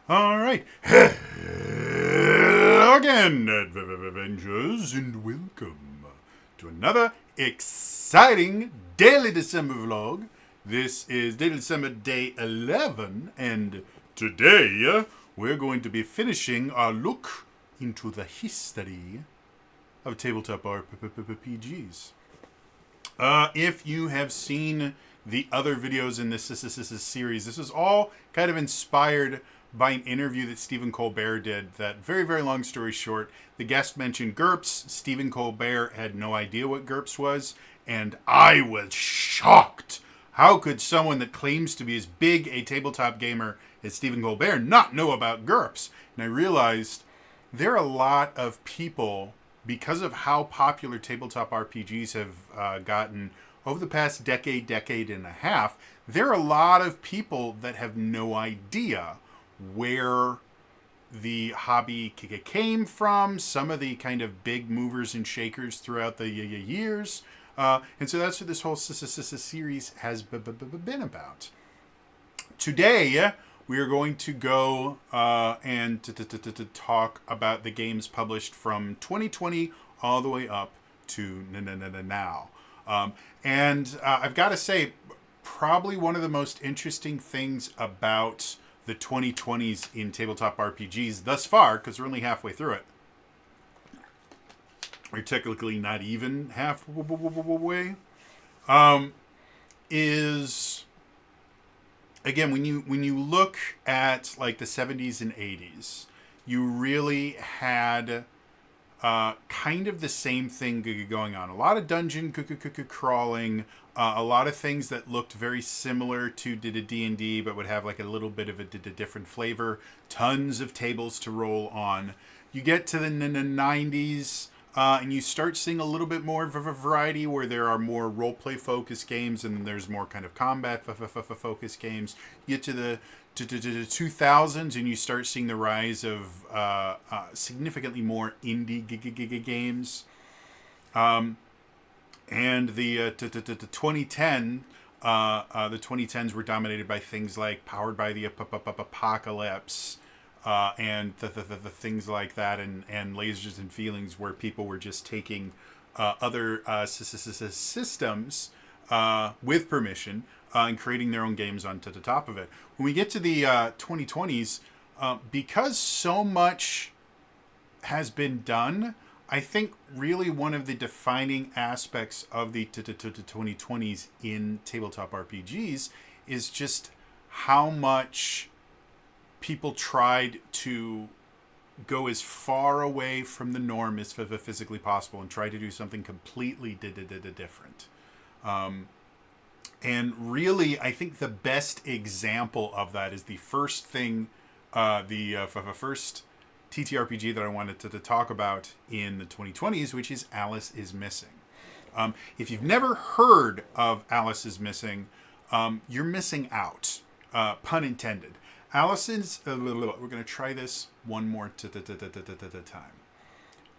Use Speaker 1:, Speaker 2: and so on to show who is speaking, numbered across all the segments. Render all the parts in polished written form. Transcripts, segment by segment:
Speaker 1: All right. Hello again, Avengers, and welcome to another exciting Daily December vlog. This is Daily December Day 11, and today we're going to be finishing our look into the history of tabletop RPGs. If you have seen the other videos in this series, this is all kind of inspired by an interview that Stephen Colbert did. That very, very long story short, the guest mentioned GURPS. Stephen Colbert had no idea what GURPS was, and I was shocked. How could someone that claims to be as big a tabletop gamer as Stephen Colbert not know about GURPS? And I realized there are a lot of people, because of how popular tabletop RPGs have gotten over the past decade and a half, there are a lot of people that have no idea where the hobby came from, some of the kind of big movers and shakers throughout the years. And so that's what this whole series has been about. Today, we are going to go and to talk about the games published from 2020 all the way up to now. And I've got to say, probably one of the most interesting things about the 2020s in tabletop RPGs thus far, because we're only halfway through it. We're technically not even halfway. Is, again, when you look at like the 70s and 80s, you really had kind of the same thing going on. A lot of dungeon crawling, a lot of things that looked very similar to D&D, but would have like a little bit of a different flavor. Tons of tables to roll on. You get to the 90s, and you start seeing a little bit more of a variety where there are more role-play focused games, and there's more kind of combat focused games. You get to the 2000s, and you start seeing the rise of significantly more indie games. And the 2010, the 2010s were dominated by things like Powered by the Apocalypse, and the things like that, and Lasers and Feelings, where people were just taking other systems with permission and creating their own games on the top of it. When we get to the 2020s, because so much has been done, I think really one of the defining aspects of the 2020s in tabletop RPGs is just how much people tried to go as far away from the norm as physically possible and try to do something completely different. And really, I think the best example of that is the first thing, the first TTRPG that I wanted to talk about in the 2020s, which is Alice is Missing. If you've never heard of Alice is Missing, you're missing out, pun intended. Alice is, we're going to try this one more time.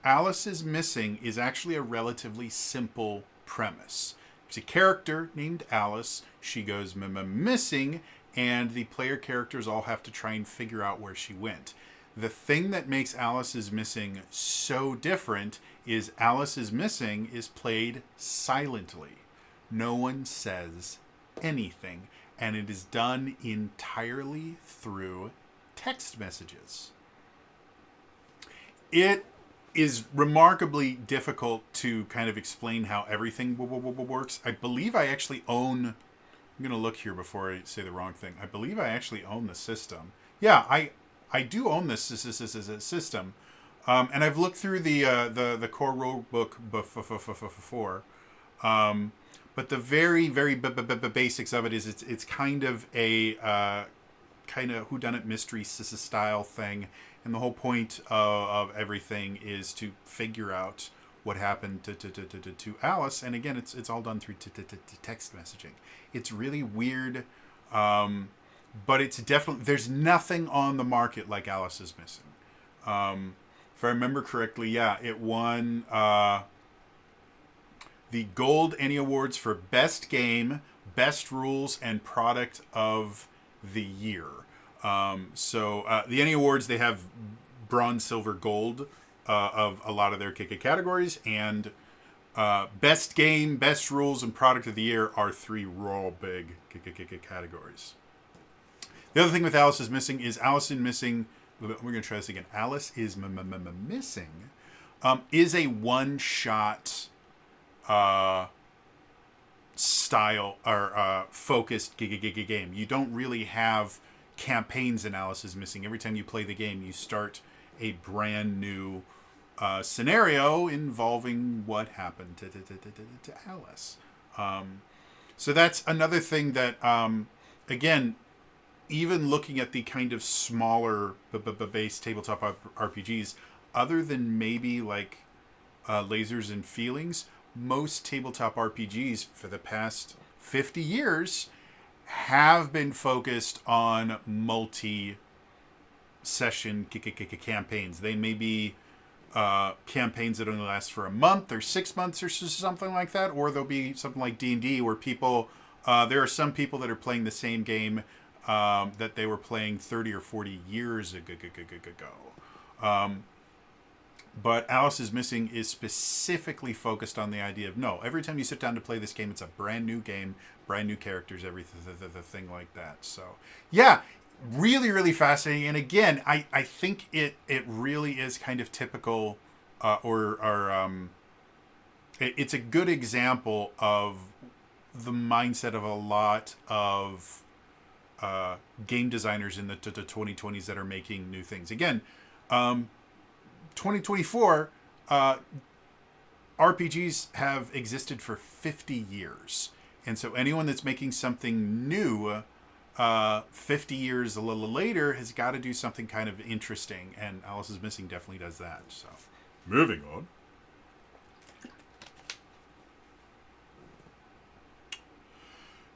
Speaker 1: Alice is Missing is actually a relatively simple premise. There's a character named Alice. She goes missing, and the player characters all have to try and figure out where she went. The thing that makes Alice is Missing so different is Alice is Missing is played silently. No one says anything, and it is done entirely through text messages. It is remarkably difficult to kind of explain how everything works. I believe I actually own... I'm going to look here before I say the wrong thing. I believe I actually own the system. Yeah, I do own this system, and I've looked through the core rule book before, but the very basics of it is it's kind of a kind of whodunit mystery style thing, and the whole point of everything is to figure out what happened to Alice, and again it's all done through text messaging. It's really weird. But it's definitely, there's nothing on the market like Alice is Missing. If I remember correctly, yeah, it won the Gold Annie Awards for Best Game, Best Rules, and Product of the Year. The Annie Awards, they have bronze, silver, gold of a lot of their categories, and best game, best rules, and product of the year are three real big categories. The other thing with Alice is Missing is Alice is Missing. We're going to try this again. Alice is Missing is a one-shot style or focused game. You don't really have campaigns in Alice is Missing. Every time you play the game, you start a brand new scenario involving what happened to Alice. So that's another thing that, again, even looking at the kind of smaller base tabletop RPGs, other than maybe like Lasers and Feelings, most tabletop RPGs for the past 50 years have been focused on multi-session campaigns. They may be campaigns that only last for a month or 6 months or something like that, or there'll be something like D&D where people, there are some people that are playing the same game that they were playing 30 or 40 years ago. But Alice is Missing is specifically focused on the idea of, no, every time you sit down to play this game, it's a brand new game, brand new characters, everything like that. So, yeah, really, really fascinating. And again, I think it really is kind of typical, it's a good example of the mindset of a lot of game designers in the 2020s that are making new things. Again, 2024, RPGs have existed for 50 years. And so anyone that's making something new 50 years a little later has got to do something kind of interesting. And Alice is Missing definitely does that. So, moving on.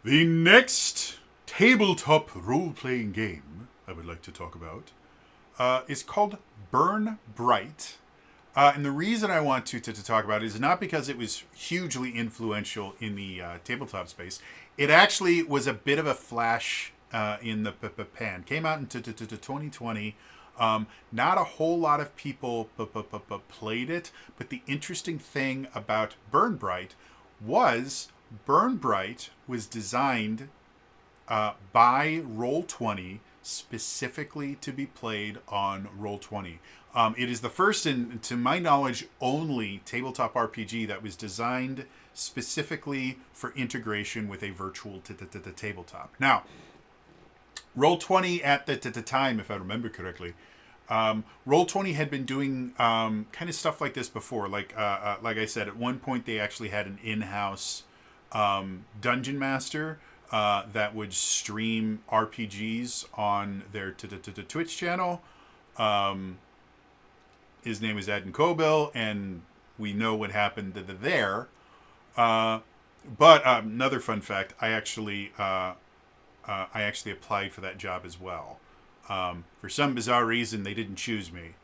Speaker 1: The next tabletop role-playing game I would like to talk about is called Burn Bright. And the reason I want to talk about it is not because it was hugely influential in the tabletop space. It actually was a bit of a flash in the pan. Came out in 2020. Not a whole lot of people played it, but the interesting thing about Burn Bright was designed by Roll20 specifically to be played on Roll20. It is the first and, to my knowledge, only tabletop RPG that was designed specifically for integration with a virtual tabletop. Now, Roll20 at the time, if I remember correctly, Roll20 had been doing kind of stuff like this before. Like I said, at one point they actually had an in-house dungeon master that would stream RPGs on their Twitch channel. His name is Ed Kobil, and we know what happened there. But another fun fact: I actually applied for that job as well. For some bizarre reason, they didn't choose me.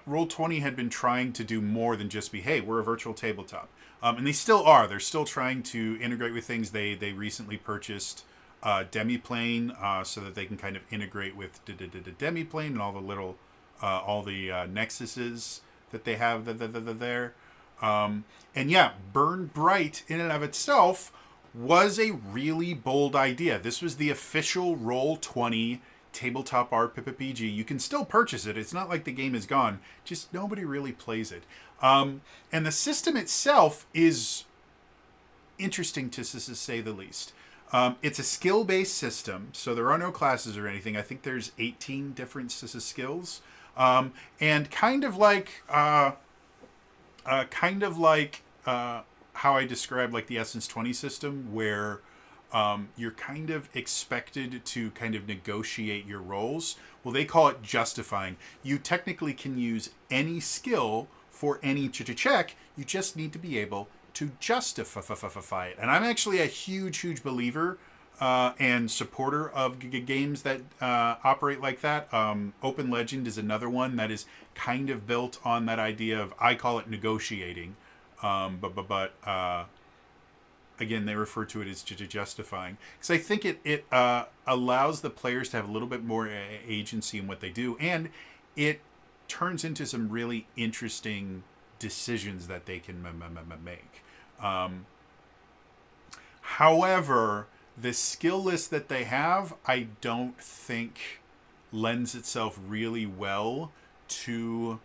Speaker 1: Roll20 had been trying to do more than just be, hey, we're a virtual tabletop. And they still are. They're still trying to integrate with things. They recently purchased Demiplane so that they can kind of integrate with Demiplane and all the little, nexuses that they have there. Burn Bright in and of itself was a really bold idea. This was the official Roll20 tabletop RPG. You can still purchase it. It's not like the game is gone. Just nobody really plays it. And the system itself is interesting to say the least. It's a skill-based system, so there are no classes or anything. I think there's 18 different skills. And kind of like how I described like the Essence 20 system, where you're kind of expected to kind of negotiate your roles. Well, they call it justifying. You technically can use any skill for any check. You just need to be able to justify it. And I'm actually a huge believer and supporter of games that operate like that. Open Legend is another one that is kind of built on that idea of, I call it negotiating. Again, again, they refer to it as justifying. Because I think it allows the players to have a little bit more agency in what they do. And it turns into some really interesting decisions that they can make. However, the skill list that they have, I don't think lends itself really well to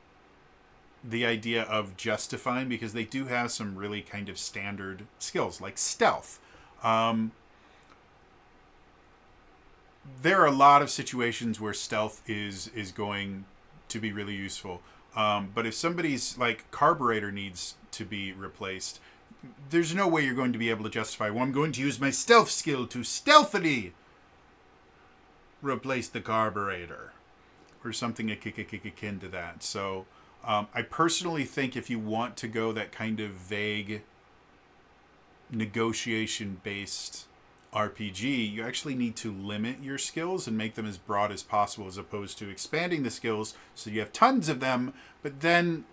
Speaker 1: the idea of justifying, because they do have some really kind of standard skills like stealth. There are a lot of situations where stealth is going to be really useful. But if somebody's like carburetor needs to be replaced, there's no way you're going to be able to justify, well, I'm going to use my stealth skill to stealthily replace the carburetor or something akin to that. So I personally think if you want to go that kind of vague negotiation-based RPG, you actually need to limit your skills and make them as broad as possible, as opposed to expanding the skills so you have tons of them, but then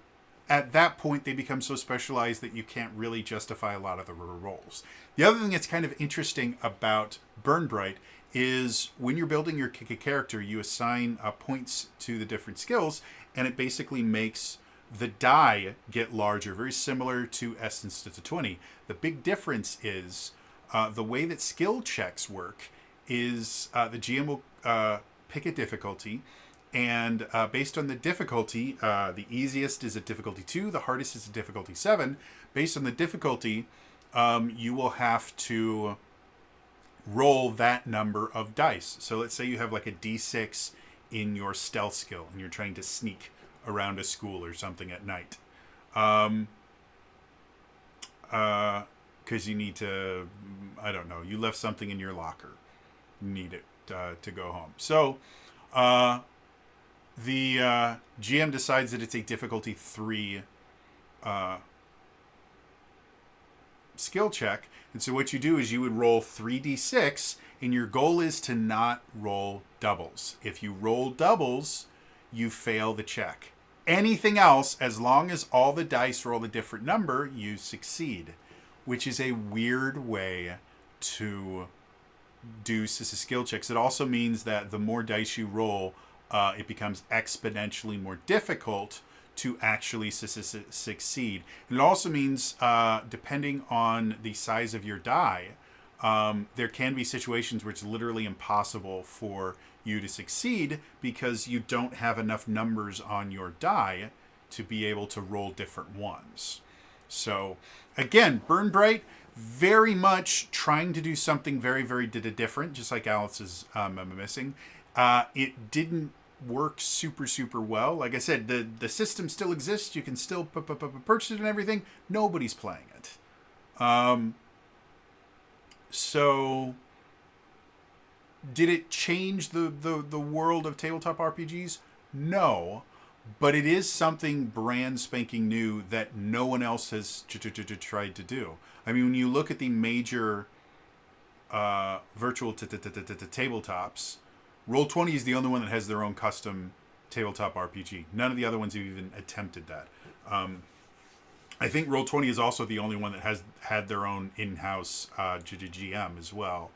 Speaker 1: at that point they become so specialized that you can't really justify a lot of the roles. The other thing that's kind of interesting about Burn Bright is when you're building your character, you assign points to the different skills, and it basically makes the die get larger, very similar to Essence to 20. The big difference is the way that skill checks work is the GM will pick a difficulty, and based on the difficulty, the easiest is a difficulty 2, the hardest is a difficulty 7. Based on the difficulty, you will have to roll that number of dice. So let's say you have like a D6 in your stealth skill, and you're trying to sneak around a school or something at night. Because you need to, I don't know, you left something in your locker. You need it to go home. So the GM decides that it's a difficulty 3 skill check. And so what you do is you would roll 3d6, and your goal is to not roll doubles. If you roll doubles, you fail the check. Anything else, as long as all the dice roll a different number, you succeed, which is a weird way to do skill checks. It also means that the more dice you roll, it becomes exponentially more difficult to actually succeed. And it also means, depending on the size of your die, there can be situations where it's literally impossible for you to succeed because you don't have enough numbers on your die to be able to roll different ones. So, again, Burn Bright, very much trying to do something very, very different, just like Alice is missing. It didn't work super well. Like I said, the system still exists. You can still purchase it and everything. Nobody's playing it. So did it change the world of tabletop RPGs? No, but it is something brand spanking new that no one else has tried to do. I mean, when you look at the major virtual tabletops, Roll20 is the only one that has their own custom tabletop RPG. None of the other ones have even attempted that. I think Roll20 is also the only one that has had their own in-house GM as well.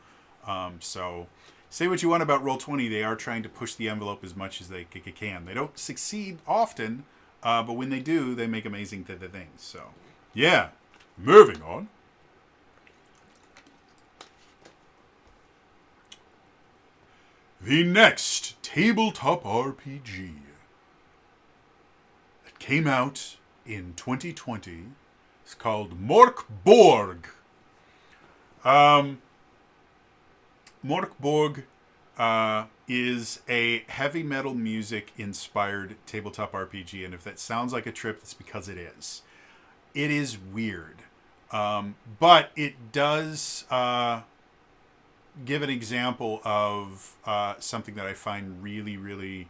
Speaker 1: So say what you want about Roll20, they are trying to push the envelope as much as they can. They don't succeed often, but when they do, they make amazing things. So, yeah, moving on. The next tabletop RPG that came out in 2020 is called Mork Borg. Mork Borg is a heavy metal music inspired tabletop RPG, and if that sounds like a trip, it's because it is. It is weird, but it does give an example of something that I find really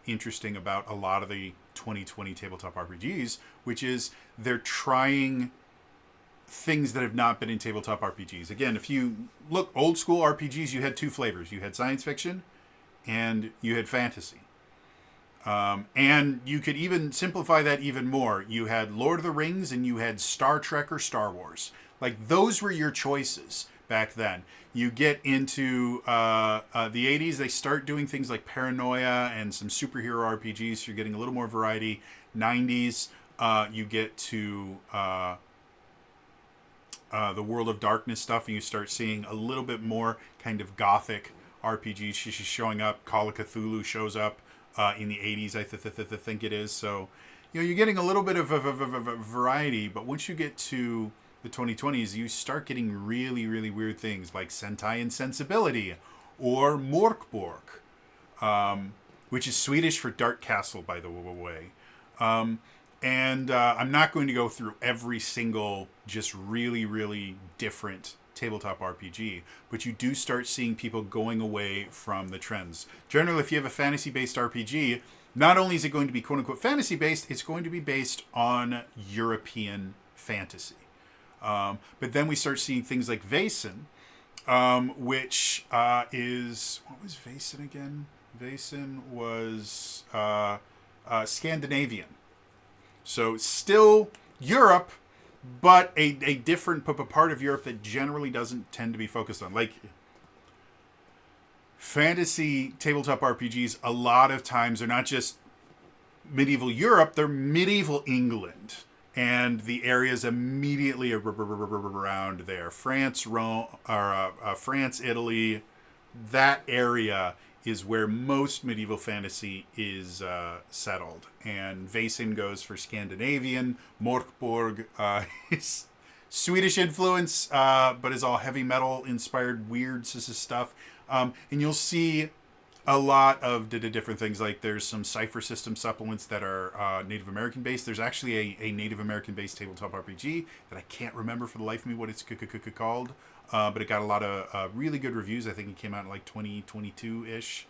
Speaker 1: interesting about a lot of the 2020 tabletop RPGs, which is they're trying things that have not been in tabletop RPGs. Again, if you look old school RPGs, you had two flavors. You had science fiction and you had fantasy. And you could even simplify that even more. You had Lord of the Rings and you had Star Trek or Star Wars. Like, those were your choices back then. You get into the 80s, they start doing things like Paranoia and some superhero RPGs, so you're getting a little more variety. 90s, you get to the World of Darkness stuff, and you start seeing a little bit more kind of gothic RPGs. She's showing up. Call of Cthulhu shows up in the 80s, I think it is. So, you're getting a little bit of a variety, but once you get to the 2020s, you start getting really, really weird things like Sentai Insensibility or Morkborg, which is Swedish for Dark Castle, by the way. And I'm not going to go through every single just really, really different tabletop RPG, but you do start seeing people going away from the trends. Generally, if you have a fantasy-based RPG, not only is it going to be quote-unquote fantasy-based, it's going to be based on European fantasy. But then we start seeing things like Vaesen, which is... What was Vaesen again? Vaesen was Scandinavian. So still Europe, but a different part of Europe that generally doesn't tend to be focused on. Like, fantasy tabletop RPGs, a lot of times are not just medieval Europe, they're medieval England. And the areas immediately around there. France, Rome, or France, Italy, that area is where most medieval fantasy is settled. And Vaesen goes for Scandinavian. Morkborg is Swedish influence, but is all heavy metal inspired weird stuff. And you'll see a lot of different things. Like, there's some Cypher System supplements that are Native American based. There's actually a Native American based tabletop RPG that I can't remember for the life of me what it's called. But it got a lot of really good reviews. I think it came out in like 2022-ish.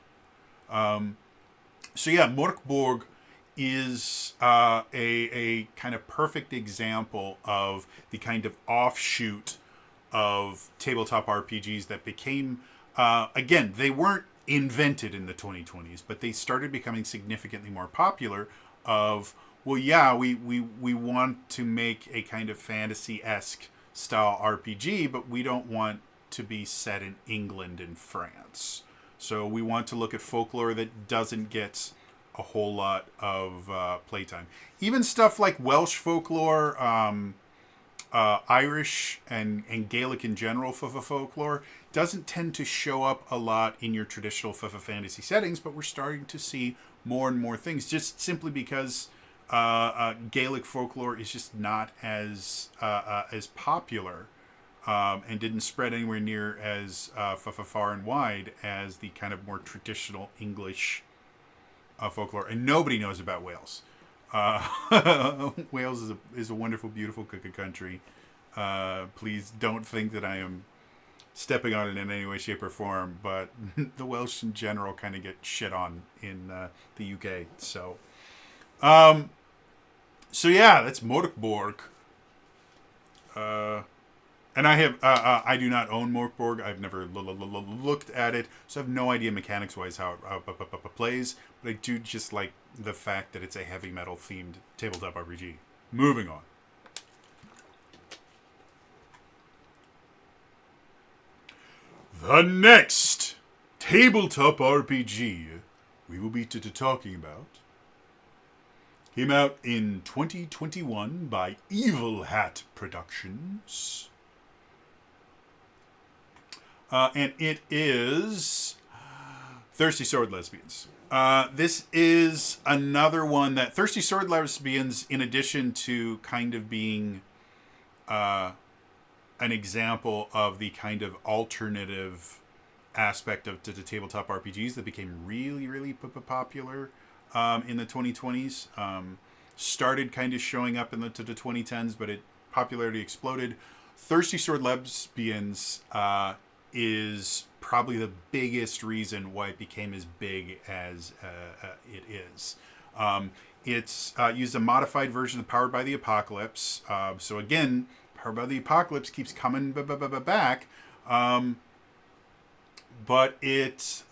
Speaker 1: So yeah, Morkborg is a kind of perfect example of the kind of offshoot of tabletop RPGs that became, again, they weren't invented in the 2020s, but they started becoming significantly more popular of, well, yeah, we want to make a kind of fantasy-esque style RPG, but we don't want to be set in England and France. So we want to look at folklore that doesn't get a whole lot of playtime. Even stuff like Welsh folklore, Irish and Gaelic in general folklore doesn't tend to show up a lot in your traditional fantasy settings, but we're starting to see more and more things just simply because Gaelic folklore is just not as popular and didn't spread anywhere near as far and wide as the kind of more traditional English folklore. And nobody knows about Wales. Wales is a wonderful, beautiful country. Please don't think that I am stepping on it in any way, shape, or form, but the Welsh in general kind of get shit on in the UK. So yeah, that's Morkborg. And I do not own Morkborg. I've never looked at it, so I have no idea mechanics-wise how it plays. But I do just like the fact that it's a heavy metal themed tabletop RPG. Moving on. The next tabletop RPG we will be talking about came out in 2021 by Evil Hat Productions. And it is Thirsty Sword Lesbians. This is another one that Thirsty Sword Lesbians, in addition to kind of being an example of the kind of alternative aspect of the tabletop RPGs that became really, really popular in the 2020s. Started kind of showing up in the 2010s, but popularity exploded. Thirsty Sword Lesbians is probably the biggest reason why it became as big as it is. It's used a modified version of Powered by the Apocalypse. So again, Powered by the Apocalypse keeps coming back. But it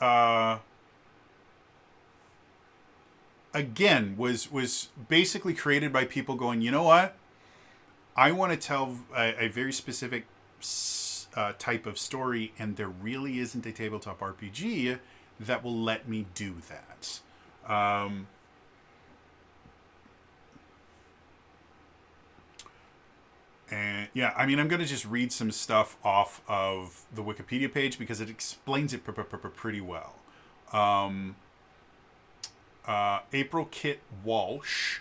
Speaker 1: again was basically created by people going, you know what? I want to tell a very specific type of story, and there really isn't a tabletop RPG that will let me do that. Um, and yeah, I mean, I'm going to just read some stuff off of the Wikipedia page because it explains it pretty well. Um, April Kit Walsh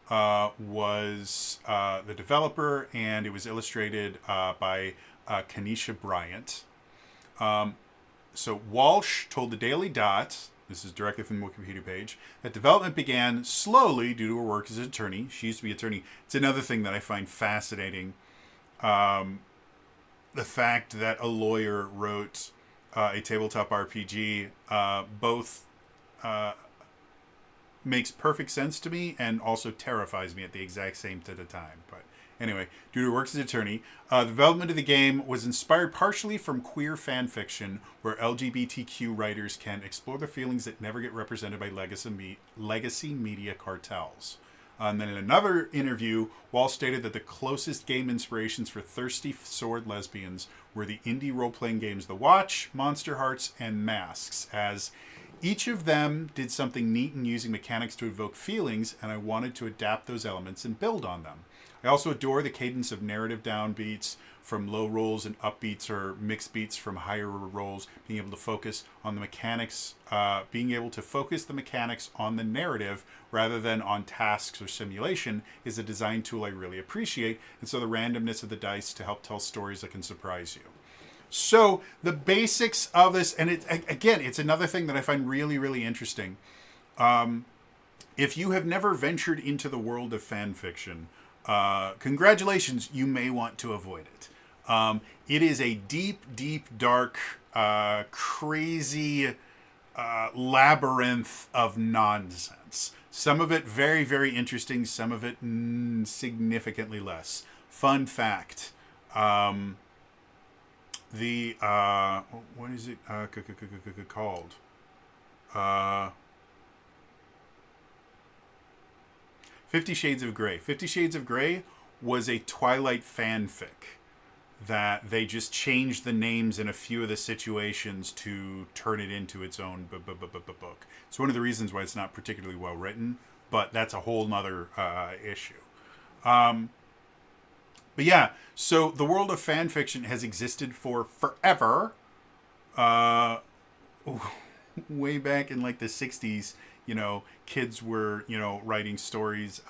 Speaker 1: was the developer, and it was illustrated by Kanisha Bryant. So Walsh told the Daily Dot, this is directly from the Wikipedia page, that development began slowly due to her work as an attorney. She used to be an attorney. It's another thing that I find fascinating. The fact that a lawyer wrote a tabletop RPG both makes perfect sense to me and also terrifies me at the exact same time. But anyway, due to her work as an attorney, the development of the game was inspired partially from queer fan fiction, where LGBTQ writers can explore the feelings that never get represented by legacy media cartels. And then in another interview, Wall stated that the closest game inspirations for thirsty sword lesbians were the indie role-playing games The Watch, Monster Hearts, and Masks, as each of them did something neat in using mechanics to evoke feelings, and I wanted to adapt those elements and build on them. I also adore the cadence of narrative downbeats from low rolls and upbeats, or mixed beats from higher rolls, being able to focus on the mechanics, being able to focus the mechanics on the narrative rather than on tasks or simulation is a design tool I really appreciate, and so the randomness of the dice to help tell stories that can surprise you. So the basics of this, and it's another thing that I find really, really interesting. If you have never ventured into the world of fan fiction, congratulations, you may want to avoid it. It is a deep, deep, dark, crazy labyrinth of nonsense. Some of it very, very interesting, some of it significantly less. Fun fact. What is it called? 50 Shades of Grey. 50 Shades of Grey was a Twilight fanfic that they just changed the names in a few of the situations to turn it into its own book. It's one of the reasons why it's not particularly well written, but that's a whole nother issue. But yeah, so the world of fan fiction has existed for forever. Way back in like the 60s, kids were, writing stories,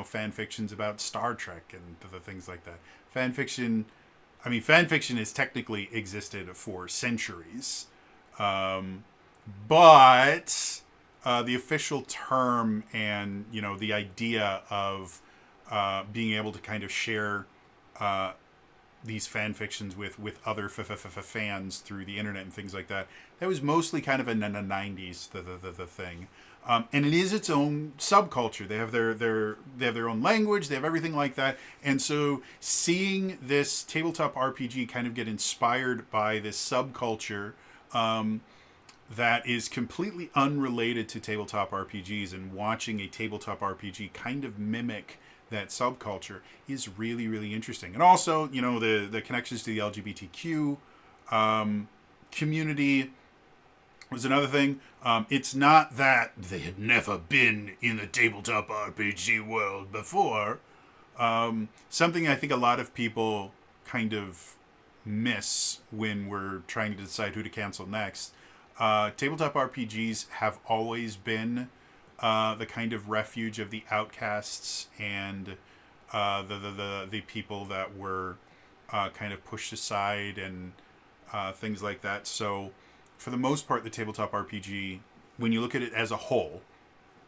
Speaker 1: fan fictions about Star Trek and the things like that. Fan fiction has technically existed for centuries. But the official term and, the idea of being able to kind of share these fan fictions with other fans through the internet and things like that, that was mostly kind of in the 90s, the thing. And it is its own subculture. They have their own language. They have everything like that. And so seeing this tabletop RPG kind of get inspired by this subculture that is completely unrelated to tabletop RPGs, and watching a tabletop RPG kind of mimic that subculture is really, really interesting. And also, the connections to the LGBTQ community was another thing. It's not that they had never been in the tabletop RPG world before. Something I think a lot of people kind of miss when we're trying to decide who to cancel next. Tabletop RPGs have always been the kind of refuge of the outcasts and the people that were kind of pushed aside and things like that. So for the most part, the tabletop RPG, when you look at it as a whole,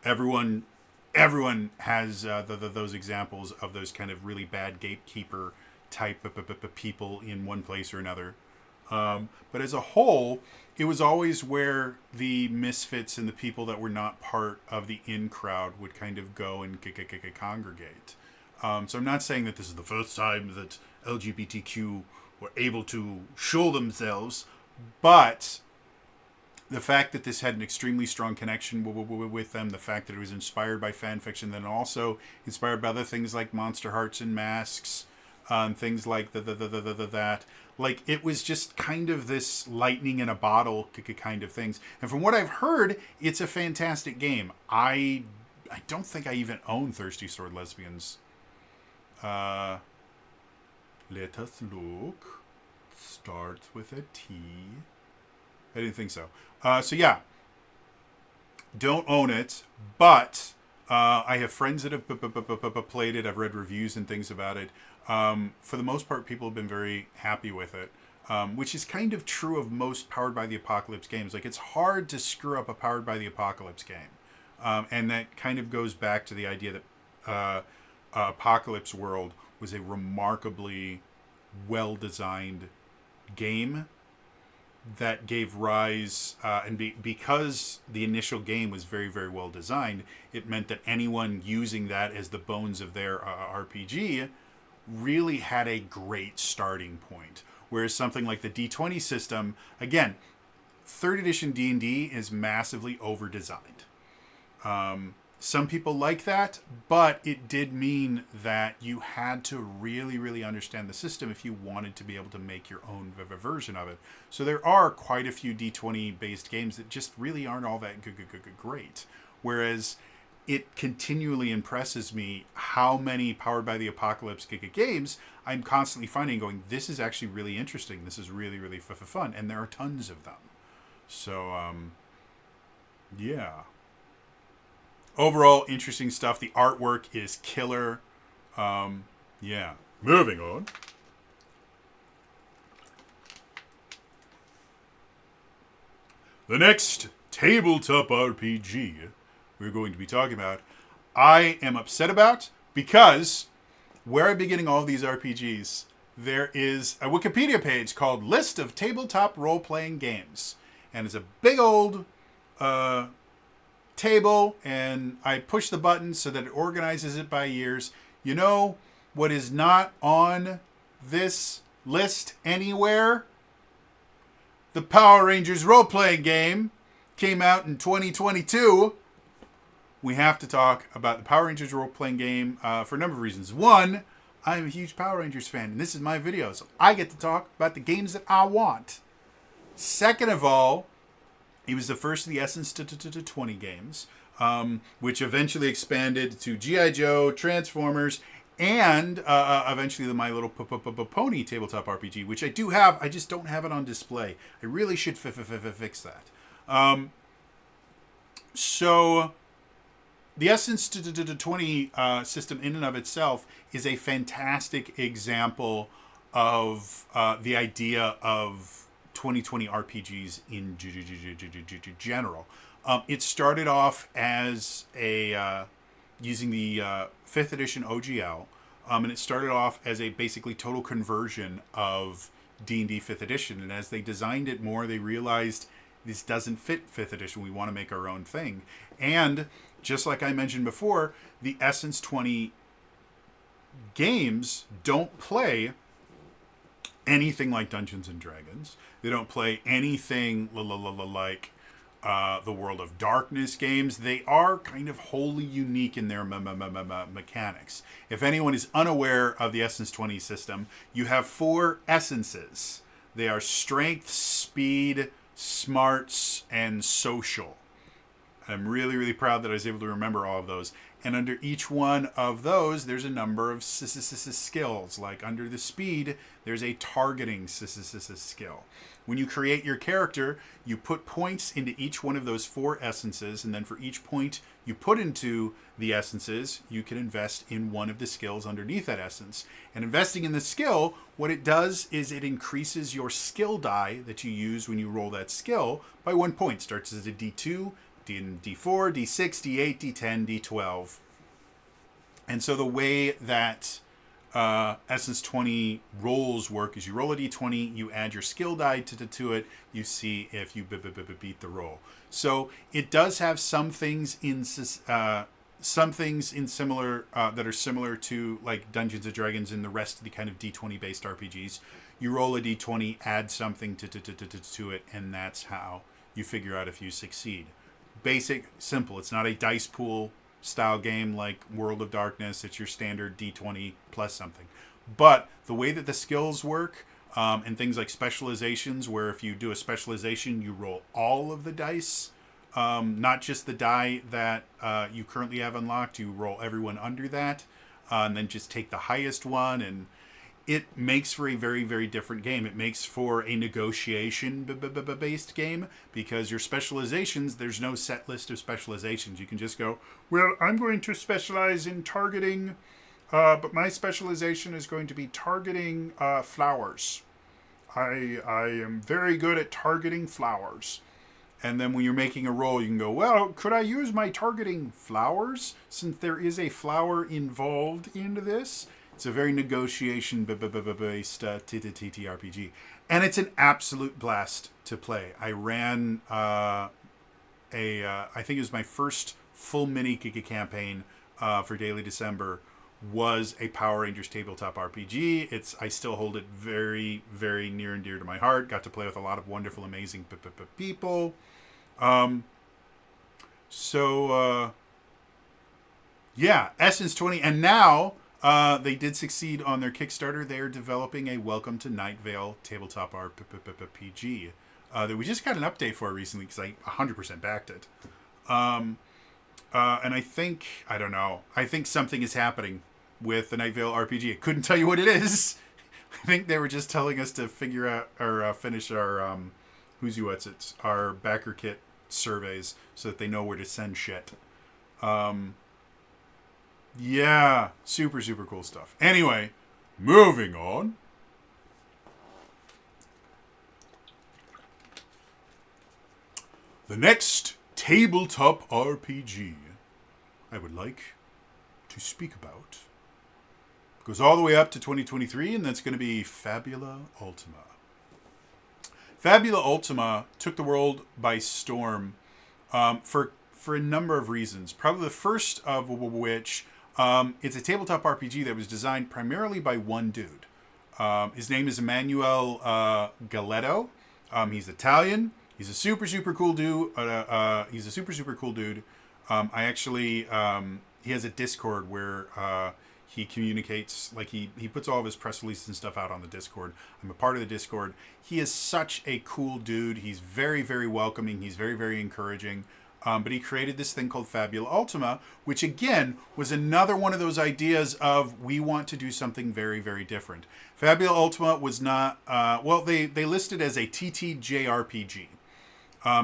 Speaker 1: everyone has those examples of those kind of really bad gatekeeper type of people in one place or another. But as a whole, it was always where the misfits and the people that were not part of the in crowd would kind of go and congregate. So I'm not saying that this is the first time that LGBTQ were able to show themselves, but the fact that this had an extremely strong connection with them, the fact that it was inspired by fan fiction, then also inspired by other things like Monster Hearts and Masks, things like that. Like, it was just kind of this lightning in a bottle kind of things. And from what I've heard, it's a fantastic game. I don't think I even own Thirsty Sword Lesbians. Let us look. Starts with a T. I didn't think so. So yeah, don't own it, but I have friends that have played it. I've read reviews and things about it. For the most part, people have been very happy with it, which is kind of true of most Powered by the Apocalypse games. Like, it's hard to screw up a Powered by the Apocalypse game. And that kind of goes back to the idea that Apocalypse World was a remarkably well-designed game that gave rise, because the initial game was very, very well designed, it meant that anyone using that as the bones of their RPG really had a great starting point. Whereas something like the D20 system, again, 3rd edition D&D is massively over-designed. Some people like that, but it did mean that you had to really, really understand the system if you wanted to be able to make your own version of it. So there are quite a few D20-based games that just really aren't all that great. Whereas it continually impresses me how many Powered by the Apocalypse games I'm constantly finding going, this is actually really interesting. This is really, really fun. And there are tons of them. So, yeah. Overall, interesting stuff. The artwork is killer. Yeah. Moving on. The next tabletop RPG we're going to be talking about, I am upset about because where I've been getting all these RPGs, there is a Wikipedia page called List of Tabletop Role-Playing Games. And it's a big old table, and I push the button so that it organizes it by years. You know what is not on this list anywhere? The Power Rangers role-playing game came out in 2022. We have to talk about the Power Rangers role-playing game for a number of reasons. One, I'm a huge Power Rangers fan, and this is my video, so I get to talk about the games that I want. Second of all, it was the first of the Essence 20 games, which eventually expanded to G.I. Joe, Transformers, and eventually the My Little Pony tabletop RPG, which I do have. I just don't have it on display. I really should fix that. So the Essence 20 system in and of itself is a fantastic example of the idea of 2020 RPGs in general. It started off as a using the 5th edition OGL, and it started off as a basically total conversion of D&D 5th edition. And as they designed it more, they realized this doesn't fit 5th edition. We want to make our own thing. And just like I mentioned before, the Essence 20 games don't play anything like Dungeons and Dragons. They don't play anything like the World of Darkness games. They are kind of wholly unique in their mechanics. If anyone is unaware of the Essence 20 system, you have 4 essences. They are strength, speed, smarts, and social. I'm really, really proud that I was able to remember all of those. And under each one of those, there's a number of skills. Like under the speed, there's a targeting skill. When you create your character, you put points into each one of those 4 essences, and then for each point you put into the essences, you can invest in one of the skills underneath that essence. And investing in the skill, what it does is it increases your skill die that you use when you roll that skill by 1 point. Starts as a D2, D4, D6, D8, D10, D12. And so the way that Essence 20 rolls work is you roll a D20, you add your skill die to it, you see if you beat the roll. So it does have some things in similar that are similar to like Dungeons and Dragons and the rest of the kind of D20 based RPGs. You roll a D20, add something to it, and that's how you figure out if you succeed. Basic, simple. It's not a dice pool style game like World of Darkness. It's your standard D20 plus something. But the way that the skills work, and things like specializations, where if you do a specialization, you roll all of the dice, not just the die that you currently have unlocked. You roll everyone under that, and then just take the highest one. And it makes for a very, very different game. It makes for a negotiation based game, because your specializations, there's no set list of specializations. You can just go, well, I'm going to specialize in targeting, but my specialization is going to be targeting flowers. I am very good at targeting flowers. And then when you're making a roll, you can go, well, could I use my targeting flowers since there is a flower involved in this? It's a very negotiation-based TTRPG. And it's an absolute blast to play. I ran I think it was my first full mini campaign for Daily December, was a Power Rangers tabletop RPG. I still hold it very, very near and dear to my heart. Got to play with a lot of wonderful, amazing people. Yeah, Essence 20. And now they did succeed on their Kickstarter. They are developing a Welcome to Night Vale tabletop RPG that we just got an update for recently, because I 100% backed it. And I think something is happening with the Night Vale RPG. I couldn't tell you what it is. I think they were just telling us to figure out or finish our our backer kit surveys so that they know where to send shit. Yeah, super, super cool stuff. Anyway, moving on. The next tabletop RPG I would like to speak about goes all the way up to 2023, and that's going to be Fabula Ultima. Fabula Ultima took the world by storm for a number of reasons. Probably the first of which, it's a tabletop RPG that was designed primarily by one dude. His name is Emanuele Galetto. He's Italian. He's a super, super cool dude. I actually, he has a Discord where he communicates, like he puts all of his press releases and stuff out on the Discord. I'm a part of the Discord. He is such a cool dude. He's very, very welcoming. He's very, very encouraging. But he created this thing called Fabula Ultima, which again was another one of those ideas of, we want to do something very, very different. Fabula Ultima was not, they listed as a TTJRPG.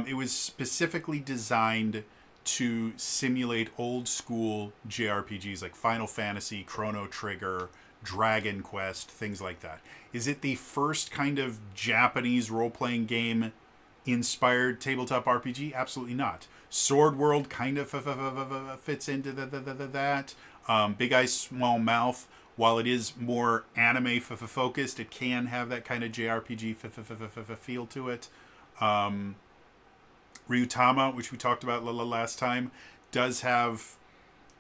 Speaker 1: It was specifically designed to simulate old school JRPGs like Final Fantasy, Chrono Trigger, Dragon Quest, things like that. Is it the first kind of Japanese role-playing game inspired tabletop RPG? Absolutely not. Sword World kind of fits into that. Big Eyes Small Mouth, while it is more anime focused, it can have that kind of JRPG feel to it. Ryutama, which we talked about last time, does have,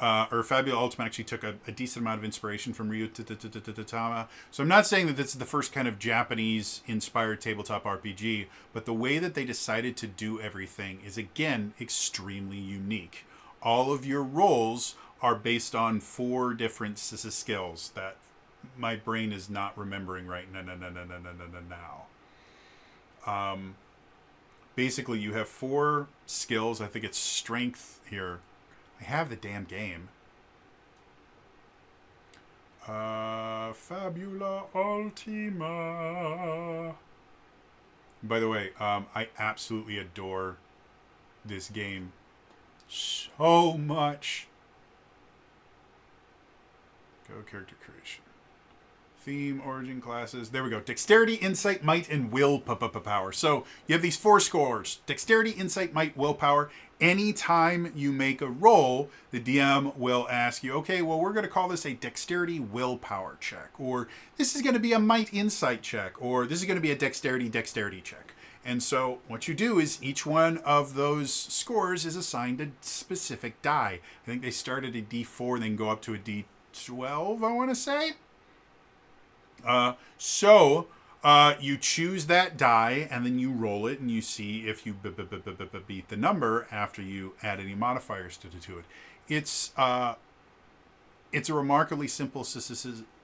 Speaker 1: or Fabula Ultima actually took a decent amount of inspiration from Ryutama. So I'm not saying that this is the first kind of Japanese-inspired tabletop RPG, but the way that they decided to do everything is, again, extremely unique. All of your roles are based on 4 different skills that my brain is not remembering right now. Basically, you have 4 skills. I think it's strength here. I have the damn game. Fabula Ultima. By the way, I absolutely adore this game so much. Go character creation. Theme, origin, classes. There we go. Dexterity, insight, might, and willpower. So you have these 4 scores. Dexterity, insight, might, willpower. Anytime you make a roll, the DM will ask you, okay, well, we're going to call this a dexterity willpower check. Or this is going to be a might insight check. Or this is going to be a dexterity check. And so what you do is each one of those scores is assigned a specific die. I think they start at a D4 and then go up to a D12, I want to say. You choose that die, and then you roll it, and you see if you beat the number after you add any modifiers to it. It's it's a remarkably simple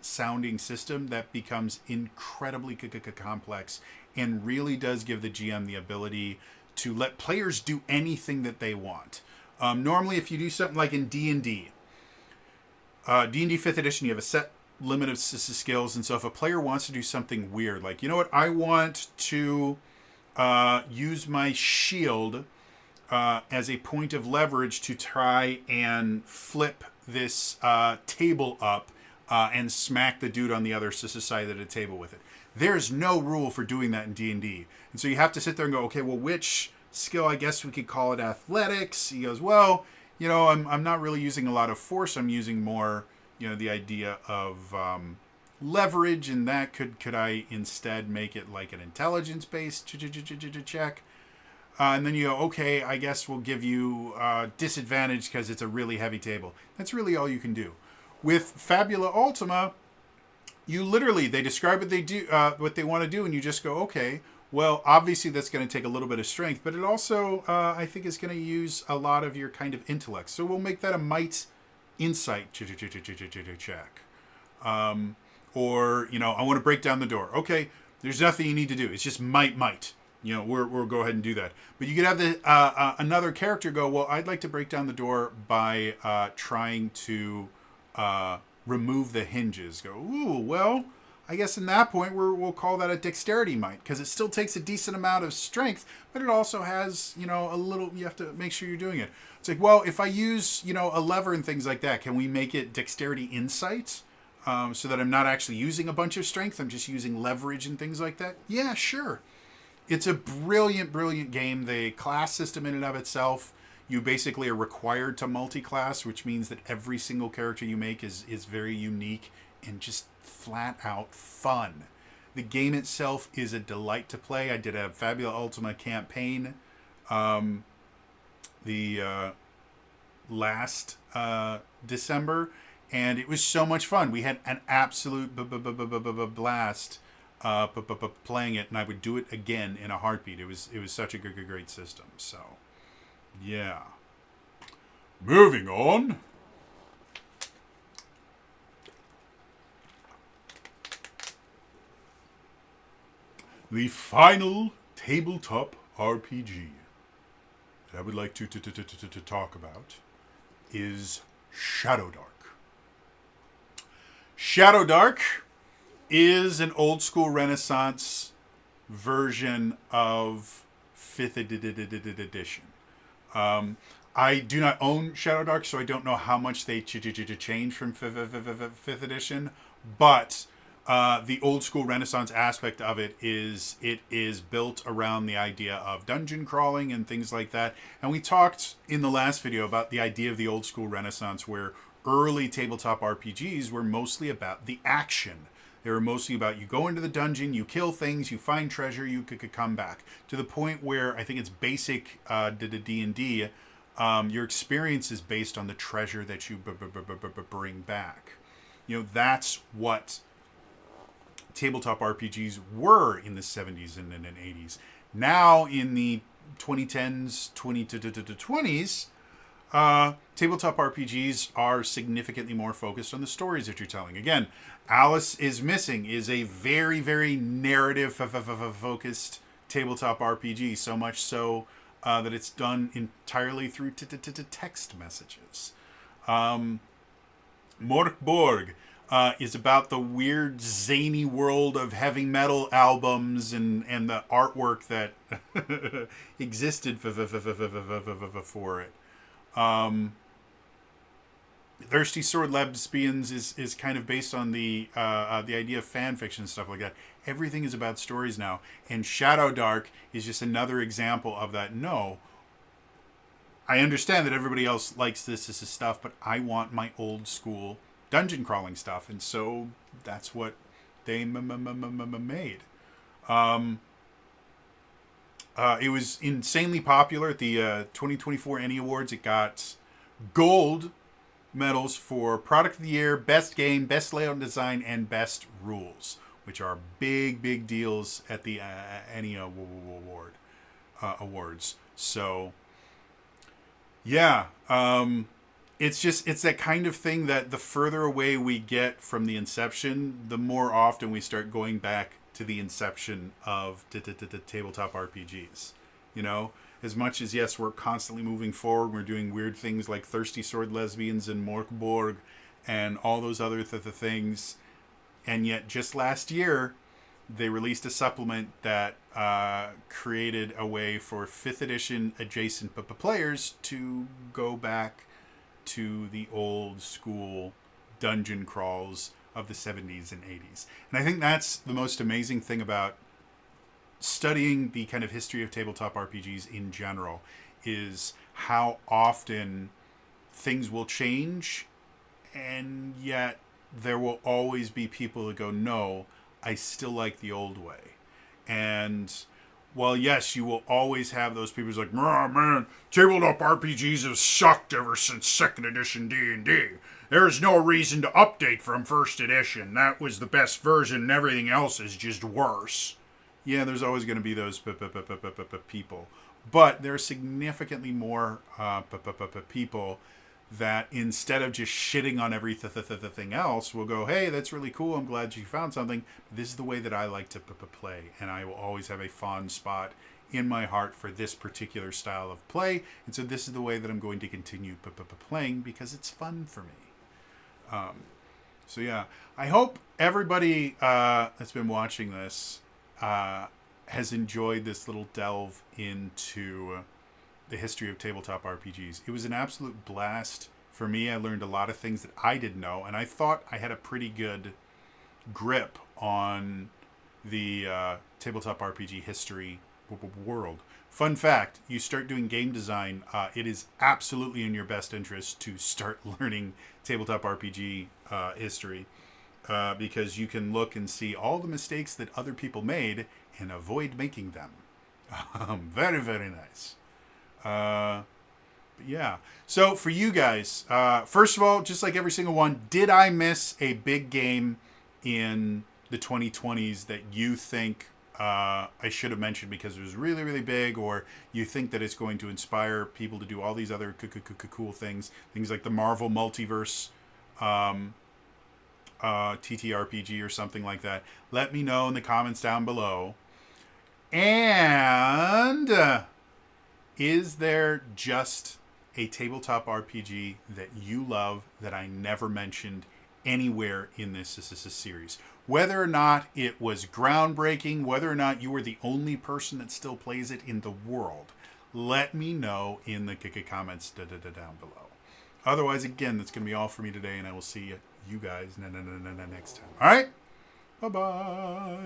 Speaker 1: sounding system that becomes incredibly complex and really does give the GM the ability to let players do anything that they want. Normally, if you do something like in D&D, D&D 5th edition, you have a set limit of skills, and so if a player wants to do something weird, like, you know what, I want to use my shield as a point of leverage to try and flip this table up and smack the dude on the other side of the table with it. There's no rule for doing that in D&D. And so you have to sit there and go, okay, well, which skill, I guess we could call it athletics. He goes, well, you know, I'm not really using a lot of force. I'm using more, you know, the idea of leverage, and that could I instead make it like an intelligence-based check? And then you go, okay, I guess we'll give you disadvantage because it's a really heavy table. That's really all you can do. With Fabula Ultima, you literally, they describe what they do, what they want to do, and you just go, okay, well, obviously that's going to take a little bit of strength, but it also, I think, is going to use a lot of your kind of intellect. So we'll make that a might insight check. Or, you know, I want to break down the door. Okay, there's nothing you need to do. It's just might. You know, we'll go ahead and do that. But you could have the another character go, well, I'd like to break down the door by trying to remove the hinges. Go, ooh, well, I guess in that point we'll call that a dexterity might, because it still takes a decent amount of strength, but it also has, you know, a little, you have to make sure you're doing it. It's like, well, if I use, you know, a lever and things like that, can we make it dexterity insight? So that I'm not actually using a bunch of strength, I'm just using leverage and things like that? Yeah, sure. It's a brilliant game. The class system in and of itself, you basically are required to multi-class, which means that every single character you make is very unique and just flat out fun. The game itself is a delight to play. I did a Fabula Ultima campaign the last December, and it was so much fun. We had an absolute blast playing it, and I would do it again in a heartbeat. It was such a great system. So, yeah. Moving on. The final tabletop RPG that I would like to talk about is Shadowdark. Shadowdark is an old school Renaissance version of 5th edition. I do not own Shadowdark, so I don't know how much they changed from 5th edition, but the old school Renaissance aspect of it is built around the idea of dungeon crawling and things like that. And we talked in the last video about the idea of the old school Renaissance, where early tabletop RPGs were mostly about the action. They were mostly about, you go into the dungeon, you kill things, you find treasure, you could come back. To the point where I think it's basic D&D, your experience is based on the treasure that you bring back. You know, that's what tabletop RPGs were in the 70s and 80s. Now, in the 2010s, 2020's, tabletop RPGs are significantly more focused on the stories that you're telling. Again, Alice is Missing is a very narrative focused tabletop RPG, so much so that it's done entirely through text messages. Morkborg is about the weird zany world of heavy metal albums and the artwork that existed for it. Thirsty Sword Lesbians is kind of based on the idea of fan fiction and stuff like that. Everything is about stories now, and Shadowdark is just another example of that. No, I understand that everybody else likes this stuff, but I want my old school dungeon crawling stuff, and so that's what they made. It was insanely popular at the 2024 Annie Awards. It got gold medals for Product of the Year, Best Game, Best Layout and Design, and Best Rules, which are big deals at the NEO awards. So yeah, it's that kind of thing that the further away we get from the inception, the more often we start going back to the inception of tabletop RPGs. You know, as much as, yes, we're constantly moving forward, we're doing weird things like Thirsty Sword Lesbians and Morkborg and all those other things. And yet just last year, they released a supplement that created a way for 5th edition adjacent players to go back to the old school dungeon crawls of the 70s and 80s. And I think that's the most amazing thing about studying the kind of history of tabletop RPGs in general, is how often things will change, and yet there will always be people that go, no, I still like the old way. And while, yes, you will always have those people who's like, oh, man, tabletop RPGs have sucked ever since 2nd edition D&D. There's no reason to update from 1st edition. That was the best version and everything else is just worse. Yeah, there's always going to be those people. But there are significantly more people that, instead of just shitting on everything else, will go, hey, that's really cool, I'm glad you found something. This is the way that I like to play, and I will always have a fond spot in my heart for this particular style of play, and so this is the way that I'm going to continue playing, because it's fun for me. So yeah, I hope everybody that's been watching this has enjoyed this little delve into the history of tabletop RPGs. It was an absolute blast for me. I learned a lot of things that I didn't know, and I thought I had a pretty good grip on the tabletop RPG history world. Fun fact, you start doing game design, it is absolutely in your best interest to start learning tabletop RPG history, because you can look and see all the mistakes that other people made and avoid making them. Very, very nice. But yeah. So for you guys, first of all, just like every single one, did I miss a big game in the 2020s that you think I should have mentioned because it was really, really big, or you think that it's going to inspire people to do all these other cool things like the Marvel Multiverse TTRPG or something like that? Let me know in the comments down below. And is there just a tabletop RPG that you love that I never mentioned anywhere in this series? Whether or not it was groundbreaking, whether or not you were the only person that still plays it in the world, let me know in the comments down below. Otherwise, again, that's going to be all for me today, and I will see you guys next time. All right? Bye-bye.